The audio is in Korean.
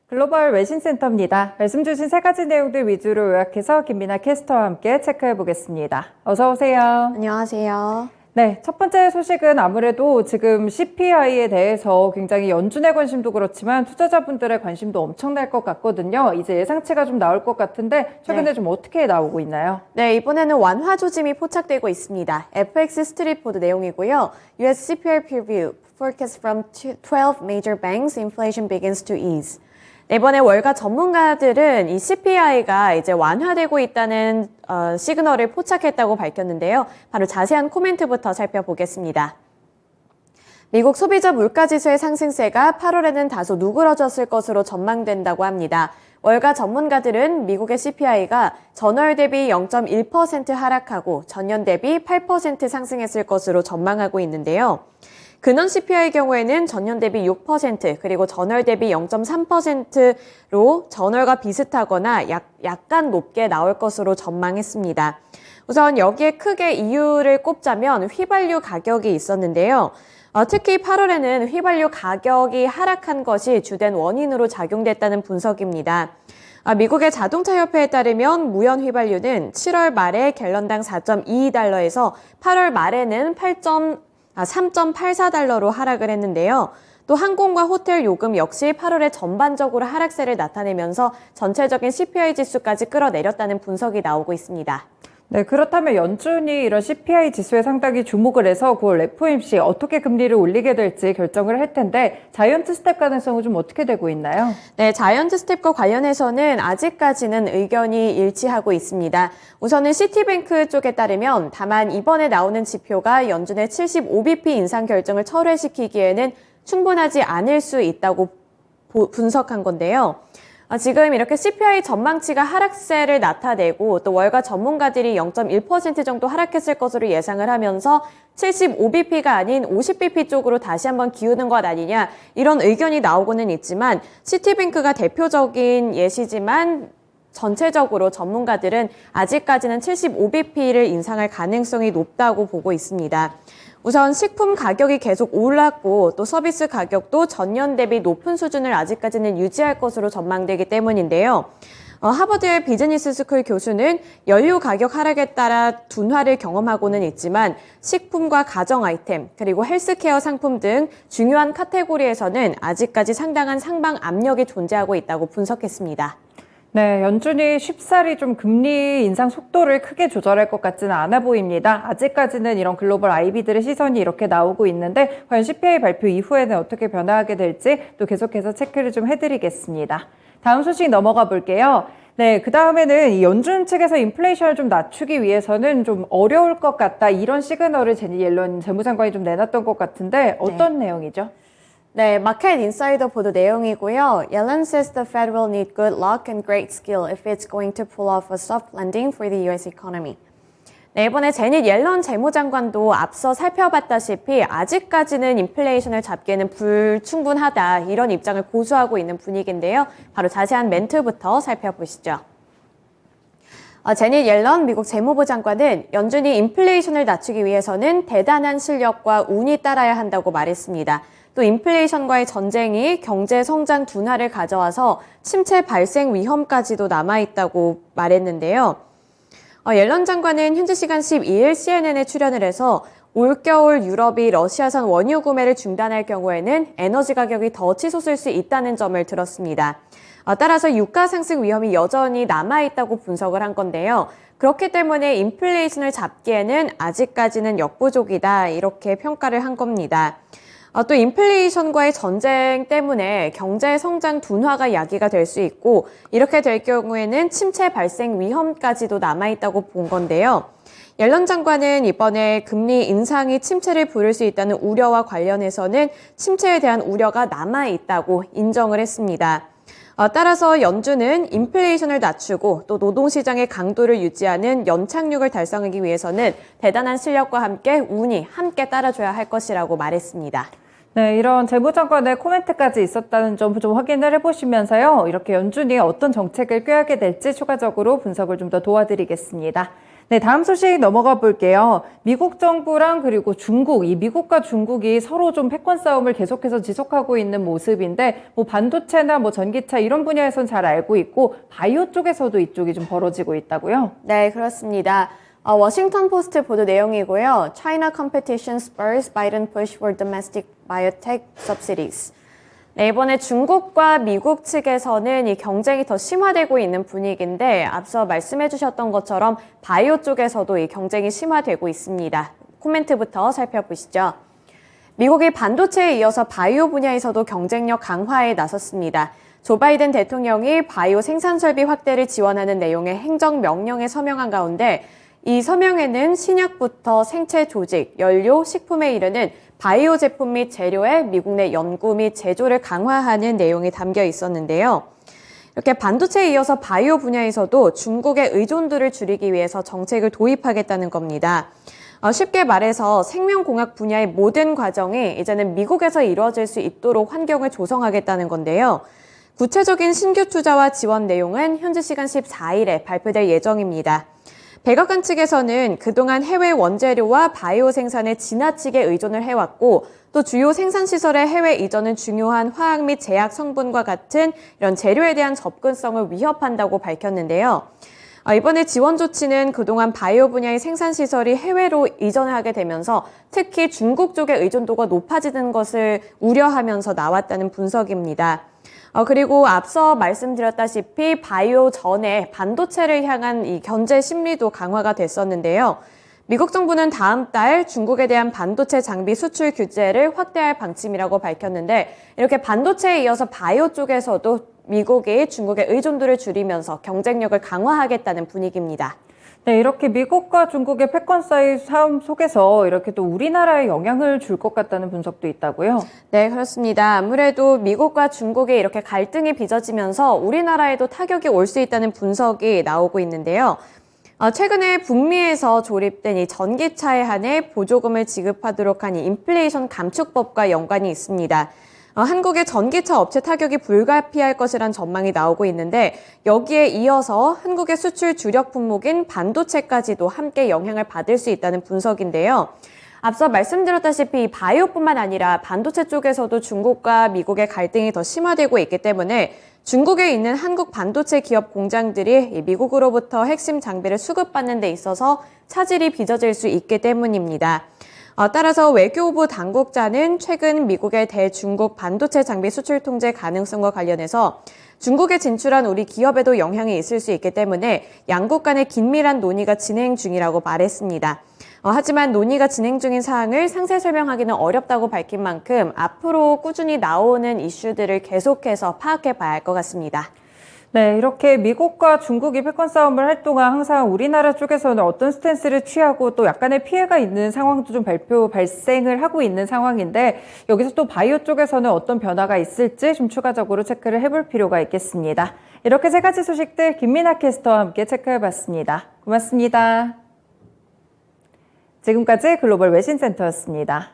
글로벌 외신센터입니다. 말씀 주신 세 가지 내용들 위주로 요약해서 김민아 캐스터와 함께 체크해 보겠습니다. 어서 오세요. 안녕하세요. 네, 첫 번째 소식은 아무래도 지금 CPI에 대해서 굉장히 연준의 관심도 그렇지만 투자자분들의 관심도 엄청날 것 같거든요. 이제 예상치가 좀 나올 것 같은데 최근에 좀 어떻게 나오고 있나요? 네, 이번에는 완화 조짐이 포착되고 있습니다. FX 스트릿 보드 내용이고요. US CPI preview, forecast from 12 major banks, inflation begins to ease. 이번에 월가 전문가들은 이 CPI가 이제 완화되고 있다는 시그널을 포착했다고 밝혔는데요. 바로 자세한 코멘트부터 살펴보겠습니다. 미국 소비자 물가지수의 상승세가 8월에는 다소 누그러졌을 것으로 전망된다고 합니다. 월가 전문가들은 미국의 CPI가 전월 대비 0.1% 하락하고 전년 대비 8% 상승했을 것으로 전망하고 있는데요. 근원 CPI의 경우에는 전년 대비 6% 그리고 전월 대비 0.3%로 전월과 비슷하거나 약간 높게 나올 것으로 전망했습니다. 우선 여기에 크게 이유를 꼽자면 휘발유 가격이 있었는데요. 특히 8월에는 휘발유 가격이 하락한 것이 주된 원인으로 작용됐다는 분석입니다. 미국의 자동차협회에 따르면 무연 휘발유는 7월 말에 갤런당 4.22달러에서 8월 말에는 3.84달러로 하락을 했는데요. 또 항공과 호텔 요금 역시 8월에 전반적으로 하락세를 나타내면서 전체적인 CPI 지수까지 끌어내렸다는 분석이 나오고 있습니다. 네, 그렇다면 연준이 이런 CPI 지수에 상당히 주목을 해서 9월 FOMC 어떻게 금리를 올리게 될지 결정을 할 텐데 자이언트 스텝 가능성은 좀 어떻게 되고 있나요? 네, 자이언트 스텝과 관련해서는 아직까지는 의견이 일치하고 있습니다. 우선은 시티뱅크 쪽에 따르면 다만 이번에 나오는 지표가 연준의 75bp 인상 결정을 철회시키기에는 충분하지 않을 수 있다고 분석한 건데요. 지금 이렇게 CPI 전망치가 하락세를 나타내고 또 월가 전문가들이 0.1% 정도 하락했을 것으로 예상을 하면서 75bp가 아닌 50bp 쪽으로 다시 한번 기우는 것 아니냐 이런 의견이 나오고는 있지만 시티뱅크가 대표적인 예시지만 전체적으로 전문가들은 아직까지는 75bp를 인상할 가능성이 높다고 보고 있습니다. 우선 식품 가격이 계속 올랐고 또 서비스 가격도 전년 대비 높은 수준을 아직까지는 유지할 것으로 전망되기 때문인데요. 하버드의 비즈니스 스쿨 교수는 연료 가격 하락에 따라 둔화를 경험하고는 있지만 식품과 가정 아이템 그리고 헬스케어 상품 등 중요한 카테고리에서는 아직까지 상당한 상방 압력이 존재하고 있다고 분석했습니다. 네, 연준이 쉽사리 좀 금리 인상 속도를 크게 조절할 것 같지는 않아 보입니다. 아직까지는 이런 글로벌 IB들의 시선이 이렇게 나오고 있는데 과연 CPI 발표 이후에는 어떻게 변화하게 될지 또 계속해서 체크를 좀 해드리겠습니다. 다음 소식 넘어가 볼게요. 네, 그 다음에는 이 연준 측에서 인플레이션을 좀 낮추기 위해서는 좀 어려울 것 같다 이런 시그널을 제니 옐런 재무장관이 좀 내놨던 것 같은데 어떤 내용이죠? 네, 마켓 인사이더 보도 내용이고요. Yellen says the Fed will need good luck and great skill if it's going to pull off a soft landing for the US economy. 네, 이번에 제닛 옐런 재무장관도 앞서 살펴봤다시피 아직까지는 인플레이션을 잡기에는 불충분하다 이런 입장을 고수하고 있는 분위기인데요. 바로 자세한 멘트부터 살펴보시죠. 제닛 옐런 미국 재무부 장관은 연준이 인플레이션을 낮추기 위해서는 대단한 실력과 운이 따라야 한다고 말했습니다. 또 인플레이션과의 전쟁이 경제 성장 둔화를 가져와서 침체 발생 위험까지도 남아있다고 말했는데요. 옐런 장관은 현지 시간 12일 CNN에 출연을 해서 올겨울 유럽이 러시아산 원유 구매를 중단할 경우에는 에너지 가격이 더 치솟을 수 있다는 점을 들었습니다. 따라서 유가 상승 위험이 여전히 남아있다고 분석을 한 건데요. 그렇기 때문에 인플레이션을 잡기에는 아직까지는 역부족이다 이렇게 평가를 한 겁니다. 또 인플레이션과의 전쟁 때문에 경제 성장 둔화가 야기가 될 수 있고 이렇게 될 경우에는 침체 발생 위험까지도 남아있다고 본 건데요. 옐런 장관은 이번에 금리 인상이 침체를 부를 수 있다는 우려와 관련해서는 침체에 대한 우려가 남아있다고 인정을 했습니다. 따라서 연준은 인플레이션을 낮추고 또 노동시장의 강도를 유지하는 연착륙을 달성하기 위해서는 대단한 실력과 함께 운이 함께 따라줘야 할 것이라고 말했습니다. 네, 이런 재무장관의 코멘트까지 있었다는 점 좀 확인을 해보시면서요. 이렇게 연준이 어떤 정책을 꾀하게 될지 추가적으로 분석을 좀 더 도와드리겠습니다. 네, 다음 소식 넘어가 볼게요. 미국 정부랑 그리고 중국, 이 미국과 중국이 서로 좀 패권 싸움을 계속해서 지속하고 있는 모습인데, 뭐 반도체나 뭐 전기차 이런 분야에선 잘 알고 있고, 바이오 쪽에서도 이쪽이 좀 벌어지고 있다고요? 네, 그렇습니다. 워싱턴 포스트 보도 내용이고요. China competition spurs Biden push for domestic biotech subsidies. 네, 이번에 중국과 미국 측에서는 이 경쟁이 더 심화되고 있는 분위기인데 앞서 말씀해 주셨던 것처럼 바이오 쪽에서도 이 경쟁이 심화되고 있습니다. 코멘트부터 살펴보시죠. 미국이 반도체에 이어서 바이오 분야에서도 경쟁력 강화에 나섰습니다. 조 바이든 대통령이 바이오 생산 설비 확대를 지원하는 내용의 행정명령에 서명한 가운데 이 서명에는 신약부터 생체 조직, 연료, 식품에 이르는 바이오 제품 및 재료의 미국 내 연구 및 제조를 강화하는 내용이 담겨 있었는데요. 이렇게 반도체에 이어서 바이오 분야에서도 중국의 의존도를 줄이기 위해서 정책을 도입하겠다는 겁니다. 쉽게 말해서 생명공학 분야의 모든 과정이 이제는 미국에서 이루어질 수 있도록 환경을 조성하겠다는 건데요. 구체적인 신규 투자와 지원 내용은 현지 시간 14일에 발표될 예정입니다. 백악관 측에서는 그동안 해외 원재료와 바이오 생산에 지나치게 의존을 해왔고 또 주요 생산시설의 해외 이전은 중요한 화학 및 제약 성분과 같은 이런 재료에 대한 접근성을 위협한다고 밝혔는데요. 이번에 지원 조치는 그동안 바이오 분야의 생산시설이 해외로 이전을 하게 되면서 특히 중국 쪽의 의존도가 높아지는 것을 우려하면서 나왔다는 분석입니다. 그리고 앞서 말씀드렸다시피 바이오 전에 반도체를 향한 이 견제 심리도 강화가 됐었는데요. 미국 정부는 다음 달 중국에 대한 반도체 장비 수출 규제를 확대할 방침이라고 밝혔는데 이렇게 반도체에 이어서 바이오 쪽에서도 미국이 중국의 의존도를 줄이면서 경쟁력을 강화하겠다는 분위기입니다. 네, 이렇게 미국과 중국의 패권 싸움 속에서 이렇게 또 우리나라에 영향을 줄 것 같다는 분석도 있다고요? 네, 그렇습니다. 아무래도 미국과 중국의 이렇게 갈등이 빚어지면서 우리나라에도 타격이 올 수 있다는 분석이 나오고 있는데요. 최근에 북미에서 조립된 이 전기차에 한해 보조금을 지급하도록 한 이 인플레이션 감축법과 연관이 있습니다. 한국의 전기차 업체 타격이 불가피할 것이란 전망이 나오고 있는데 여기에 이어서 한국의 수출 주력 품목인 반도체까지도 함께 영향을 받을 수 있다는 분석인데요. 앞서 말씀드렸다시피 바이오뿐만 아니라 반도체 쪽에서도 중국과 미국의 갈등이 더 심화되고 있기 때문에 중국에 있는 한국 반도체 기업 공장들이 미국으로부터 핵심 장비를 수급받는 데 있어서 차질이 빚어질 수 있기 때문입니다. 따라서 외교부 당국자는 최근 미국의 대중국 반도체 장비 수출 통제 가능성과 관련해서 중국에 진출한 우리 기업에도 영향이 있을 수 있기 때문에 양국 간의 긴밀한 논의가 진행 중이라고 말했습니다. 하지만 논의가 진행 중인 사항을 상세 설명하기는 어렵다고 밝힌 만큼 앞으로 꾸준히 나오는 이슈들을 계속해서 파악해 봐야 할 것 같습니다. 네, 이렇게 미국과 중국이 패권 싸움을 할 동안 항상 우리나라 쪽에서는 어떤 스탠스를 취하고 또 약간의 피해가 있는 상황도 좀 발생을 하고 있는 상황인데 여기서 또 바이오 쪽에서는 어떤 변화가 있을지 좀 추가적으로 체크를 해볼 필요가 있겠습니다. 이렇게 세 가지 소식들 김민아 캐스터와 함께 체크해봤습니다. 고맙습니다. 지금까지 글로벌 외신센터였습니다.